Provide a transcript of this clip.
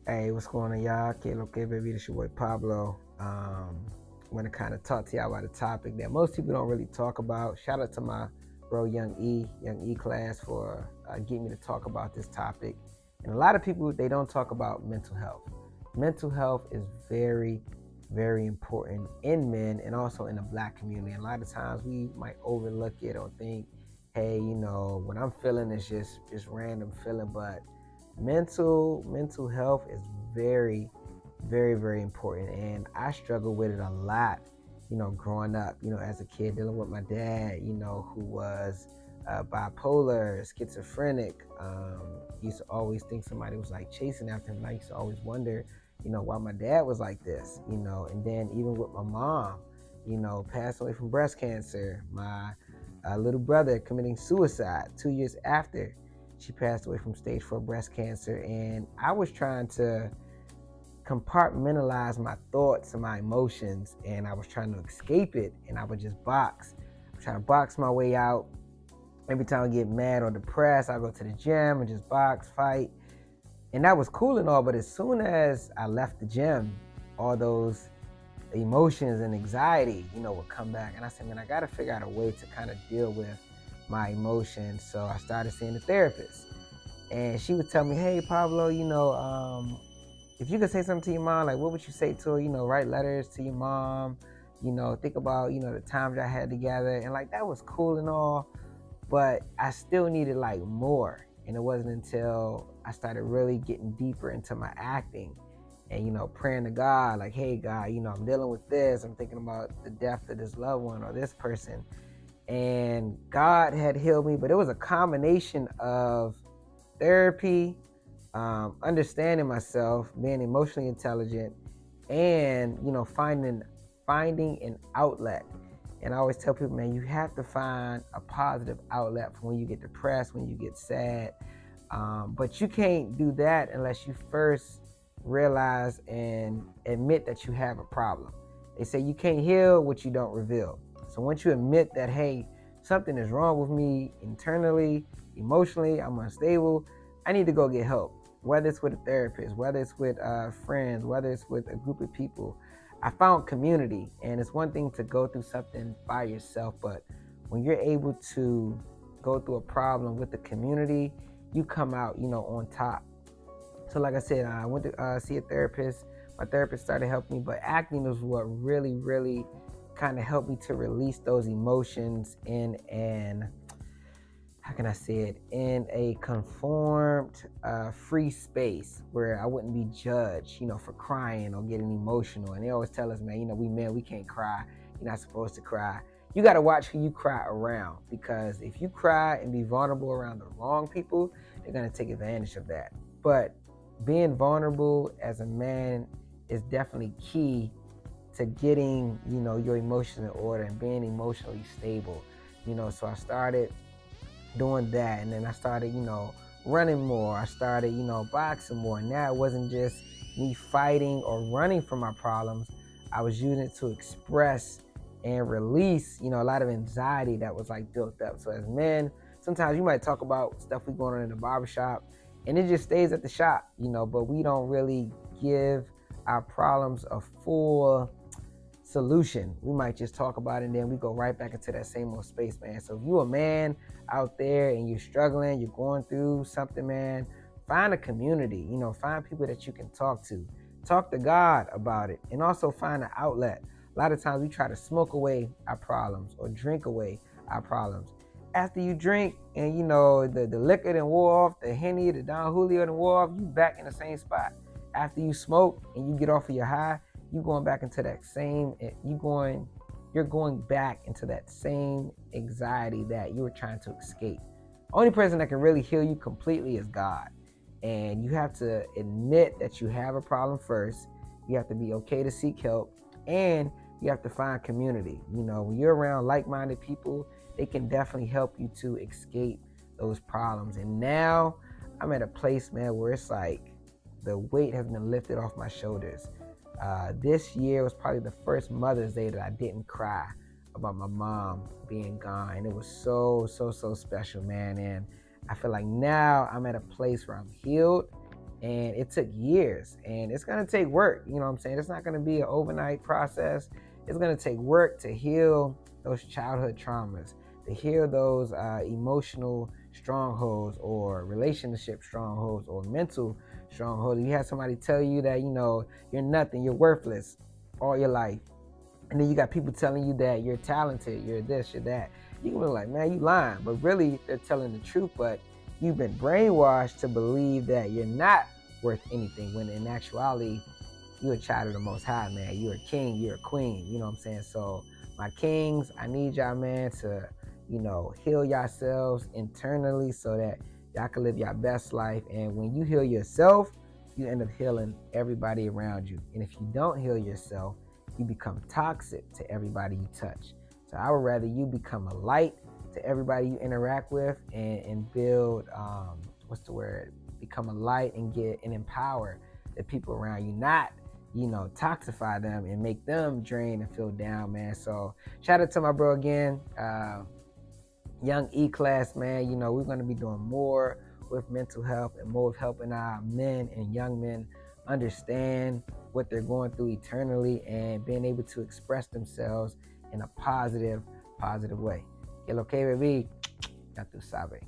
Hey, what's going on, y'all? Okay, baby, this your boy Pablo. I'm gonna kind of talk to y'all about a topic that most people don't really talk about. Shout out to my bro Young E class for getting me to talk about this topic. And a lot of people they don't talk about mental health. Mental health is very, very important in men and also in the Black community. And a lot of times we might overlook it or think, hey, what I'm feeling is just random feeling, but mental health is very, very, very important, and I struggle with it a lot, growing up, as a kid, dealing with my dad, who was bipolar, schizophrenic. He used to always think somebody was like chasing after him, and I used to always wonder, why my dad was like this, and then even with my mom, passed away from breast cancer, my little brother committing suicide 2 years after she passed away from stage 4 breast cancer. And I was trying to compartmentalize my thoughts and my emotions, and I was trying to escape it, and I would just box. I'm trying to box my way out. Every time I get mad or depressed, I go to the gym and just box, fight. And that was cool and all, but as soon as I left the gym, all those emotions and anxiety, would come back. And I said, man, I got to figure out a way to kind of deal with my emotions. So I started seeing a therapist. And she would tell me, hey, Pablo, if you could say something to your mom, like what would you say to her? Write letters to your mom, think about, the times I had together. And like that was cool and all, but I still needed like more. And it wasn't until I started really getting deeper into my acting and, praying to God, like, hey, God, I'm dealing with this. I'm thinking about the death of this loved one or this person. And God had healed me, but it was a combination of therapy, understanding myself, being emotionally intelligent, and finding an outlet. And I always tell people, man, you have to find a positive outlet for when you get depressed, when you get sad. But you can't do that unless you first realize and admit that you have a problem. They say you can't heal what you don't reveal. So once you admit that, hey, something is wrong with me internally, emotionally, I'm unstable, I need to go get help. Whether it's with a therapist, whether it's with friends, whether it's with a group of people. I found community, and it's one thing to go through something by yourself, but when you're able to go through a problem with the community, you come out, on top. So like I said, I went to see a therapist. My therapist started helping me, but acting was what really, really kind of helped me to release those emotions in an, how can I say it, in a conformed, free space where I wouldn't be judged, for crying or getting emotional. And they always tell us, man, we men, we can't cry. You're not supposed to cry. You got to watch who you cry around, because if you cry and be vulnerable around the wrong people, they're going to take advantage of that. But being vulnerable as a man is definitely key to getting, your emotions in order and being emotionally stable. So I started doing that, and then I started, running more. I started, boxing more. Now it wasn't just me fighting or running from my problems. I was using it to express and release, a lot of anxiety that was like built up. So as men, sometimes you might talk about stuff we going on in the barbershop and it just stays at the shop, but we don't really give our problems a full solution. We might just talk about it and then we go right back into that same old space, man. So if you're a man out there and you're struggling, you're going through something, man, find a community, find people that you can talk to. Talk to God about it, and also find an outlet. A lot of times we try to smoke away our problems or drink away our problems. After you drink and the liquor done wore off, the Henny, the Don Julio done wore off, you back in the same spot. After you smoke and you get off of your high, you going back into that same, you're going back into that same anxiety that you were trying to escape. Only person that can really heal you completely is God. And you have to admit that you have a problem first. You have to be okay to seek help, and you have to find community. When you're around like-minded people, they can definitely help you to escape those problems. And now I'm at a place, man, where it's like the weight has been lifted off my shoulders. This year was probably the first Mother's Day that I didn't cry about my mom being gone. And it was so special, man. And I feel like now I'm at a place where I'm healed And it took years, and it's going to take work. You know what I'm saying? It's not going to be an overnight process. It's going to take work to heal those childhood traumas, to heal those emotional strongholds or relationship strongholds or mental strongholds. You have somebody tell you that, you're nothing, you're worthless all your life. And then you got people telling you that you're talented, you're this, you're that. You can be like, man, you lying. But really, they're telling the truth. But you've been brainwashed to believe that you're not worth anything, when in actuality, you're a child of the Most High, man. You're a king, you're a queen. You know what I'm saying? So, my kings, I need y'all, man, to, heal yourselves internally so that y'all can live your best life. And when you heal yourself, you end up healing everybody around you. And if you don't heal yourself, you become toxic to everybody you touch. So I would rather you become a light to everybody you interact with, and build, become a light and empower the people around you, not, toxify them and make them drain and feel down, man. So shout out to my bro again, Young E class, man. We're going to be doing more with mental health and more of helping our men and young men understand what they're going through eternally and being able to express themselves in a positive way. Que lo que, baby, ya tú sabes.